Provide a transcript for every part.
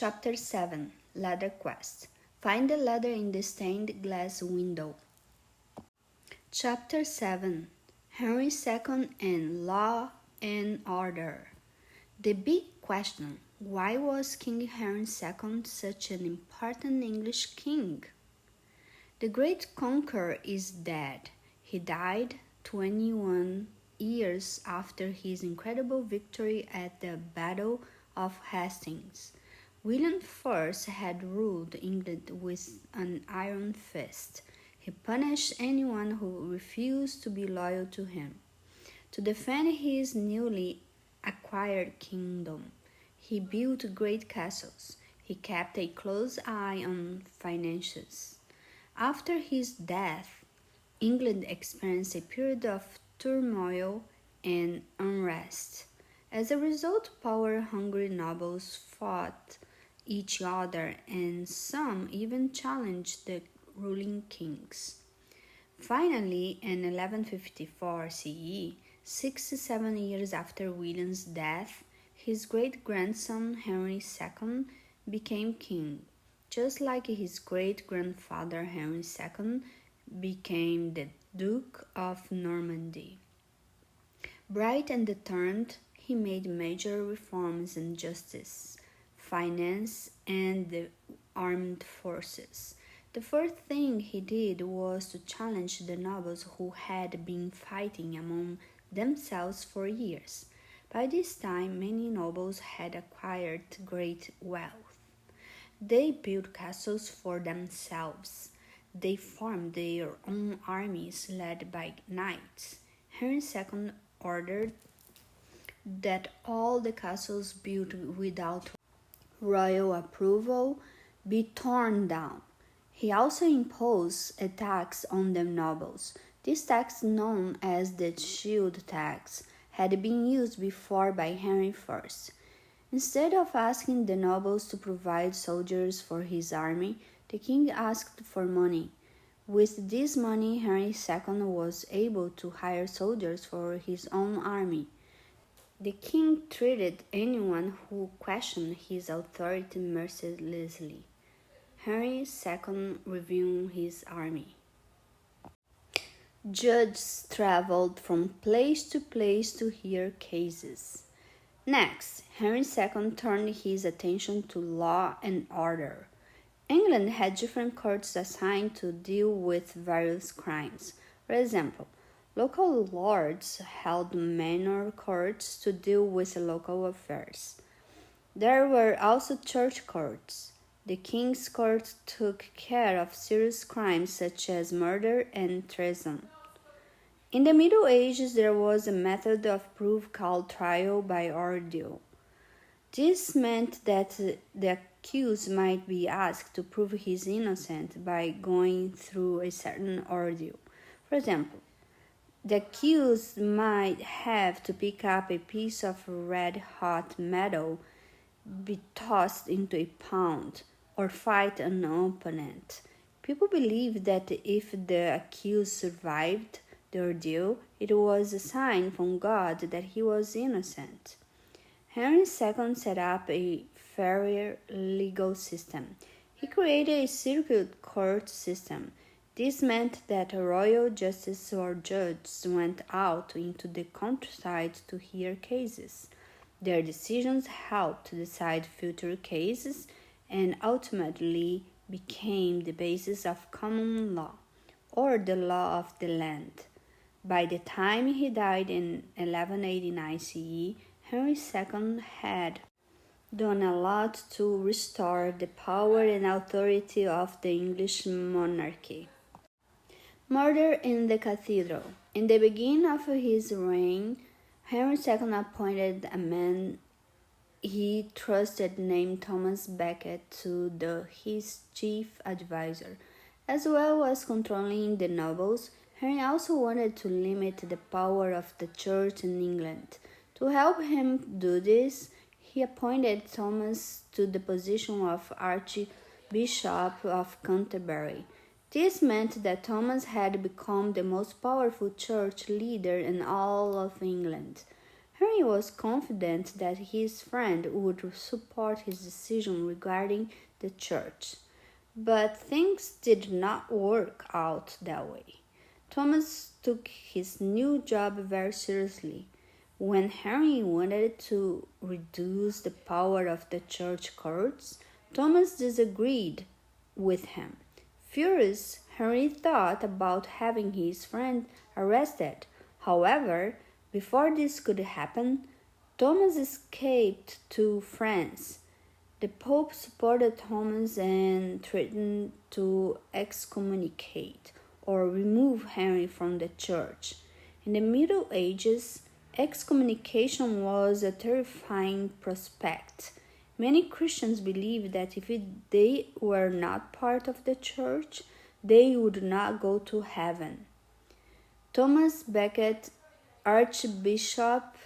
Chapter 7 Ladder Quest. Find the ladder in the stained glass window. Chapter 7 Henry II and Law and Order. The big question: why was King Henry II such an important English king? The great conqueror is dead. He died 21 years after his incredible victory at the Battle of Hastings. William I had ruled England with an iron fist. He punished anyone who refused to be loyal to him. To defend his newly acquired kingdom, he built great castles. He kept a close eye on finances. After his death, England experienced a period of turmoil and unrest. As a result, power-hungry nobles fought each other, and some even challenged the ruling kings. Finally, in 1154 CE, 67 years after William's death, his great-grandson Henry II became king, just like his great-grandfather Henry II became the Duke of Normandy. Bright and determined, he made major reforms in justice, finance, and the armed forces. The first thing he did was to challenge the nobles who had been fighting among themselves for years. By this time, many nobles had acquired great wealth. They built castles for themselves. They formed their own armies led by knights. Henry II ordered that all the castles built without royal approval be torn down. He also imposed a tax on the nobles. This tax, known as the shield tax, had been used before by Henry I. Instead of asking the nobles to provide soldiers for his army, the king asked for money. With this money, Henry II was able to hire soldiers for his own army. The king treated anyone who questioned his authority mercilessly. Henry II reviewed his army. Judges traveled from place to place to hear cases. Next, Henry II turned his attention to law and order. England had different courts assigned to deal with various crimes. For example, local lords held manor courts to deal with local affairs. There were also church courts. The king's court took care of serious crimes such as murder and treason. In the Middle Ages, there was a method of proof called trial by ordeal. This meant that the accused might be asked to prove his innocence by going through a certain ordeal. For example, the accused might have to pick up a piece of red-hot metal, be tossed into a pond, or fight an opponent. People believed that if the accused survived the ordeal, it was a sign from God that he was innocent. Henry II set up a fairer legal system. He created a circuit court system. This meant that royal justices or judges went out into the countryside to hear cases. Their decisions helped decide future cases and ultimately became the basis of common law, or the law of the land. By the time he died in 1189 CE, Henry II had done a lot to restore the power and authority of the English monarchy. Murder in the Cathedral. In the beginning of his reign, Henry II appointed a man he trusted named Thomas Becket to his chief advisor. As well as controlling the nobles, Henry also wanted to limit the power of the church in England. To help him do this, he appointed Thomas to the position of Archbishop of Canterbury. This meant that Thomas had become the most powerful church leader in all of England. Henry was confident that his friend would support his decision regarding the church. But things did not work out that way. Thomas took his new job very seriously. When Henry wanted to reduce the power of the church courts, Thomas disagreed with him. Furious, Henry thought about having his friend arrested. However, before this could happen, Thomas escaped to France. The Pope supported Thomas and threatened to excommunicate or remove Henry from the church. In the Middle Ages, excommunication was a terrifying prospect. Many Christians believed that if they were not part of the church, they would not go to heaven. Thomas Becket, Archbishop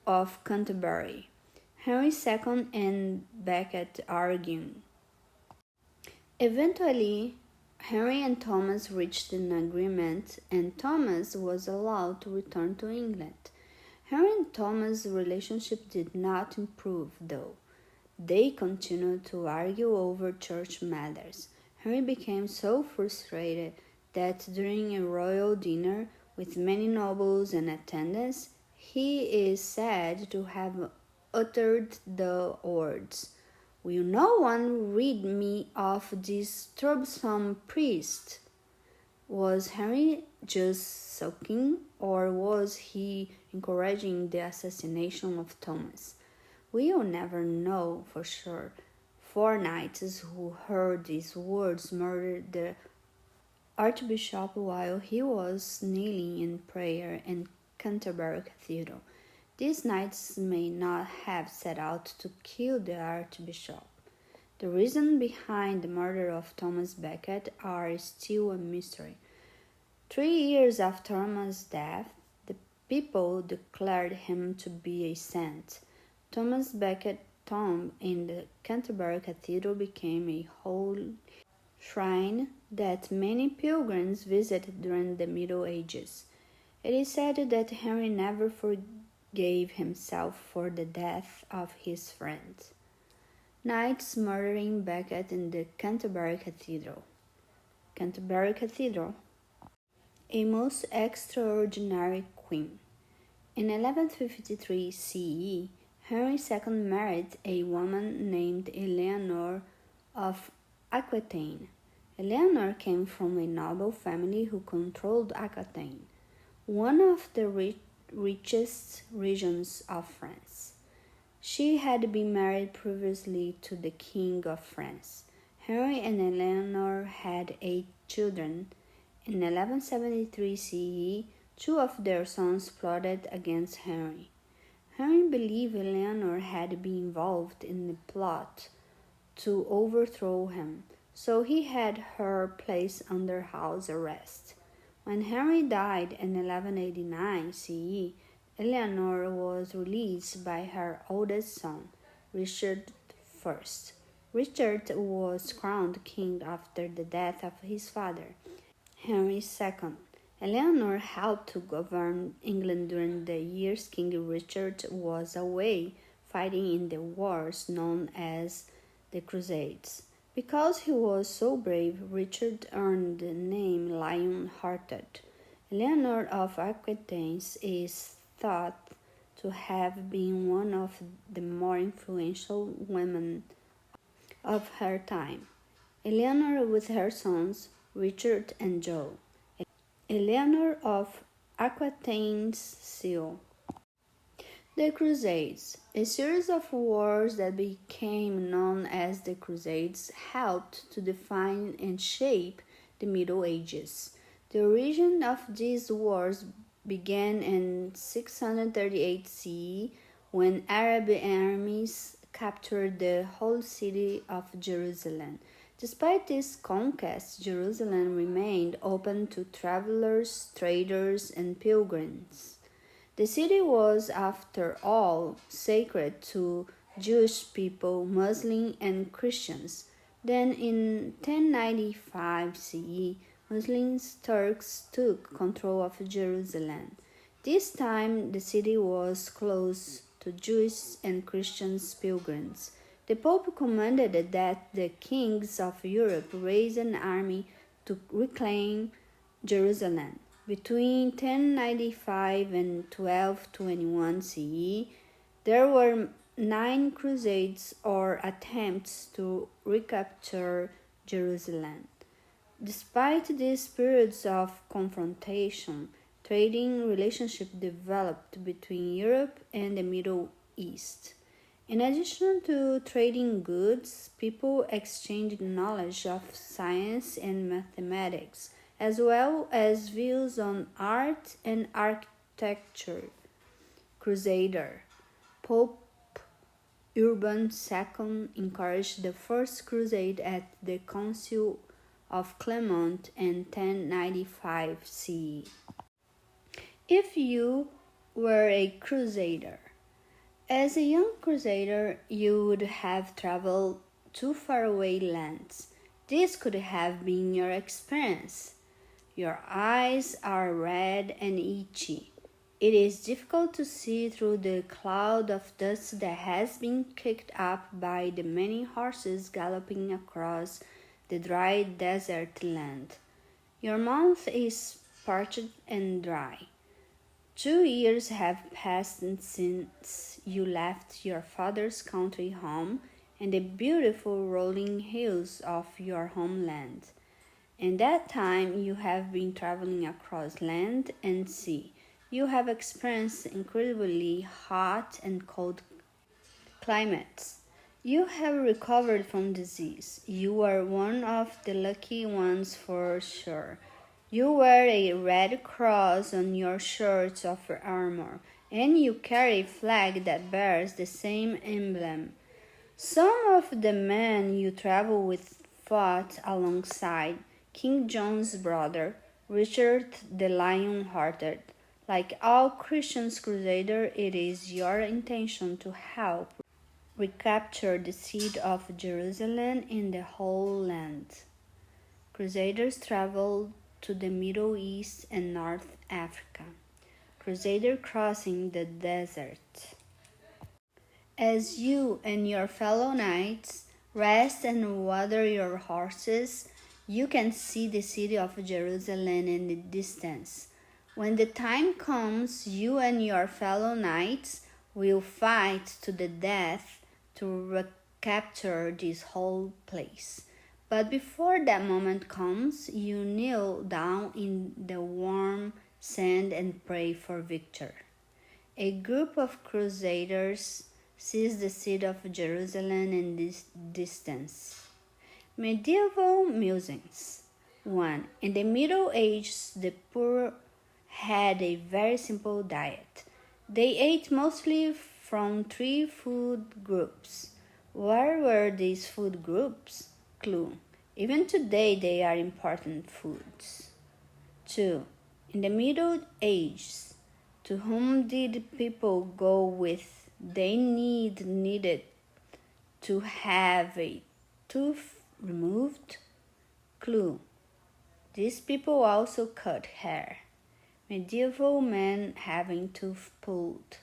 of Canterbury. Henry II and Becket arguing. Eventually, Henry and Thomas reached an agreement, and Thomas was allowed to return to England. Henry and Thomas' relationship did not improve, though. They continued to argue over church matters. Henry became so frustrated that during a royal dinner with many nobles and attendants, he is said to have uttered the words, "Will no one rid me of this troublesome priest?" Was Henry just sulking, or was he encouraging the assassination of Thomas? We will never know for sure. Four knights who heard these words murdered the Archbishop while he was kneeling in prayer in Canterbury Cathedral. These knights may not have set out to kill the Archbishop. The reason behind the murder of Thomas Becket are still a mystery. 3 years after Thomas' death, the people declared him to be a saint. Thomas Becket's tomb in the Canterbury Cathedral became a holy shrine that many pilgrims visited during the Middle Ages. It is said that Henry never forgave himself for the death of his friend. Knights murdering Becket in the Canterbury Cathedral. Canterbury Cathedral, a most extraordinary queen. In 1153 CE, Henry II married a woman named Eleanor of Aquitaine. Eleanor came from a noble family who controlled Aquitaine, one of the richest regions of France. She had been married previously to the King of France. Henry and Eleanor had 8 children. In 1173 CE, 2 of their sons plotted against Henry. Henry believed Eleanor had been involved in the plot to overthrow him, so he had her placed under house arrest. When Henry died in 1189 CE, Eleanor was released by her oldest son, Richard I. Richard was crowned king after the death of his father, Henry II. Eleanor helped to govern England during the years King Richard was away fighting in the wars known as the Crusades. Because he was so brave, Richard earned the name Lion-Hearted. Eleanor of Aquitaine is thought to have been one of the more influential women of her time. Eleanor with her sons, Richard and Joe. Eleanor of Aquitaine's seal. The Crusades, a series of wars that became known as the Crusades, helped to define and shape the Middle Ages. The origin of these wars began in 638 CE when Arab armies captured the whole city of Jerusalem. Despite this conquest, Jerusalem remained open to travelers, traders, and pilgrims. The city was, after all, sacred to Jewish people, Muslims, and Christians. Then, in 1095 CE, Muslims Turks took control of Jerusalem. This time the city was closed to Jewish and Christian pilgrims. The Pope commanded that the kings of Europe raise an army to reclaim Jerusalem. Between 1095 and 1221 CE, there were 9 crusades or attempts to recapture Jerusalem. Despite these periods of confrontation, trading relationships developed between Europe and the Middle East. In addition to trading goods, people exchanged knowledge of science and mathematics, as well as views on art and architecture. Crusader Pope Urban II encouraged the First Crusade at the Council of Clermont in 1095 CE. If you were a crusader, as a young crusader, you would have traveled to faraway lands. This could have been your experience. Your eyes are red and itchy. It is difficult to see through the cloud of dust that has been kicked up by the many horses galloping across the dry desert land. Your mouth is parched and dry. 2 years have passed since you left your father's country home and the beautiful rolling hills of your homeland. In that time, you have been traveling across land and sea. You have experienced incredibly hot and cold climates. You have recovered from disease. You are one of the lucky ones for sure. You wear a red cross on your shirt of armor, and you carry a flag that bears the same emblem. Some of the men you travel with fought alongside King John's brother, Richard the Lion-Hearted. Like all Christian crusaders, it is your intention to help recapture the city of Jerusalem and the whole land. Crusaders traveled to the Middle East and North Africa. Crusader crossing the desert. As you and your fellow knights rest and water your horses, you can see the city of Jerusalem in the distance. When the time comes, you and your fellow knights will fight to the death to recapture this whole place. But before that moment comes, you kneel down in the warm sand and pray for victory. A group of crusaders sees the city of Jerusalem in this distance. Medieval musings. 1. In the Middle Ages, the poor had a very simple diet. They ate mostly from 3 food groups. Where were these food groups? Clue. Even today they are important foods. 2. In the Middle Ages, to whom did people go with? They needed to have a tooth removed? Clue. These people also cut hair. Medieval men having tooth pulled.